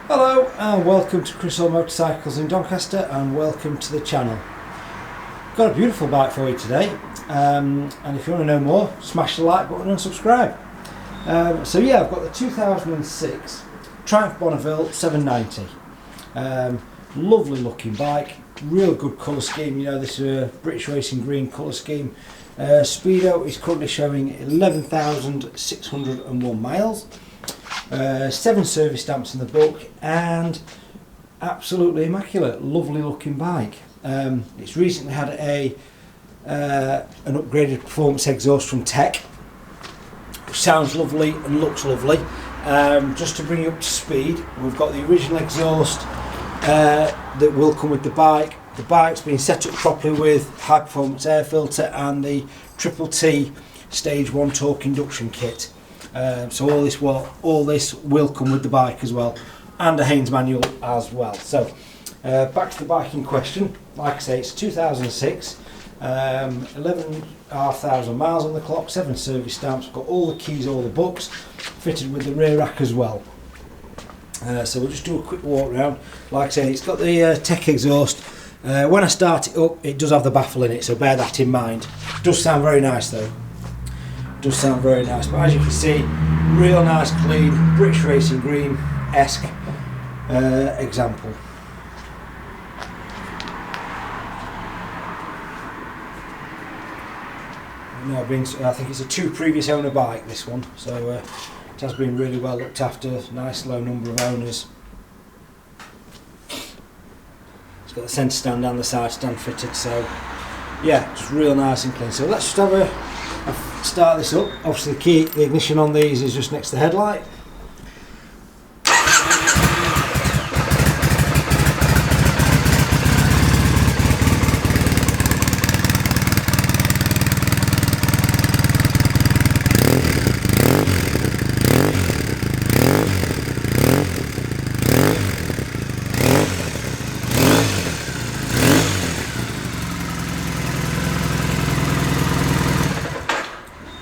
Hello and welcome to Chris Hall Motorcycles in Doncaster, and welcome to the channel. Got a beautiful bike for you today, and if you want to know more, smash the like button and subscribe. So yeah, I've got the 2006 Triumph Bonneville 790. Lovely looking bike, real good colour scheme. You know, this is a British Racing Green colour scheme. Speedo is currently showing 11,601 miles. 7 service stamps in the book, and absolutely immaculate, lovely looking bike. It's recently had an upgraded performance exhaust from Tech, which sounds lovely and looks lovely. Just to bring you up to speed, we've got the original exhaust that will come with the bike. The bike's been set up properly with high performance air filter and the Triple T stage 1 torque induction kit. So all this will come with the bike as well, and a Haynes manual as well. So back to the bike in question. Like I say, it's 2006, 11,500 miles on the clock, 7 service stamps, got all the keys, all the books, fitted with the rear rack as well. So we'll just do a quick walk around. Like I say, it's got the Tech exhaust. When I start it up, it does have the baffle in it, so bear that in mind. It does sound very nice though. Does sound very nice, but as you can see, real nice, clean British Racing Green-esque example. Now I think it's a 2 previous owner bike, this one, so it has been really well looked after. Nice low number of owners. It's got the centre stand and the side stand fitted, so yeah, it's real nice and clean. So let's just have a start this up. Obviously the ignition on these is just next to the headlight.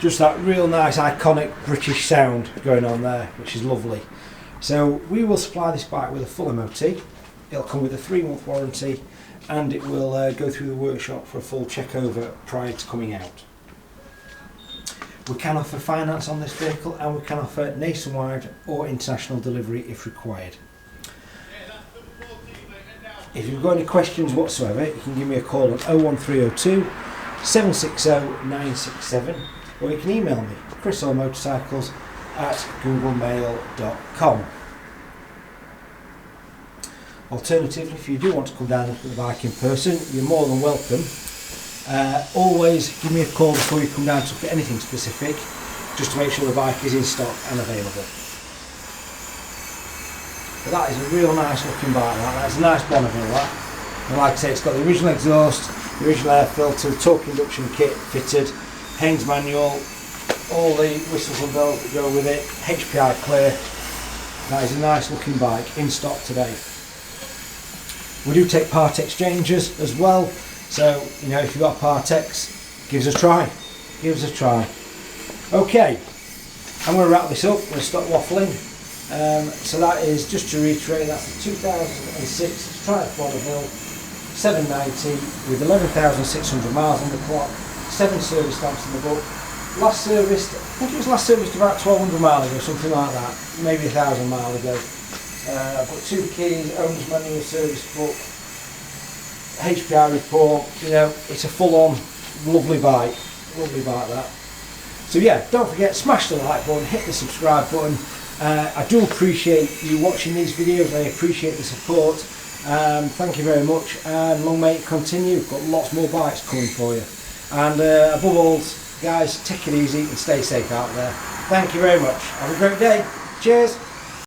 Just that real nice iconic British sound going on there, which is lovely. So we will supply this bike with a full MOT. It'll come with a 3-month warranty, and it will go through the workshop for a full check over prior to coming out. We can offer finance on this vehicle, and we can offer nationwide or international delivery if required. If you've got any questions whatsoever, you can give me a call on 01302 760 967. or you can email me, chrishallmotorcycles@googlemail.com. Alternatively, if you do want to come down and look at the bike in person, you're more than welcome. Always give me a call before you come down to look at anything specific, just to make sure the bike is in stock and available. But that is a real nice looking bike, that's a nice Bonneville, that. And like I say, it's got the original exhaust, the original air filter, the torque induction kit fitted, Haynes manual, all the whistles and bells that go with it, HPI clear. That is a nice looking bike in stock today. We do take part exchanges as well, so you know, if you've got a part X, give us a try. Give us a try. Okay, I'm going to wrap this up. I'm going to stop waffling. So that is, just to reiterate, that's the 2006 Triumph Bonneville 790 with 11,600 miles on the clock. 7 service stamps in the book. Last serviced, I think it was last serviced about 1,200 miles ago, something like that, maybe 1,000 miles ago. I've got 2 keys, owner's manual, service book, HPI report. You know, it's a full-on lovely bike that. So yeah, don't forget, smash the like button, hit the subscribe button. I do appreciate you watching these videos. I appreciate the support. Thank you very much, and long may it continue. Got lots more bikes coming for you. And above all, guys, take it easy and stay safe out there. Thank you very much. Have a great day. Cheers.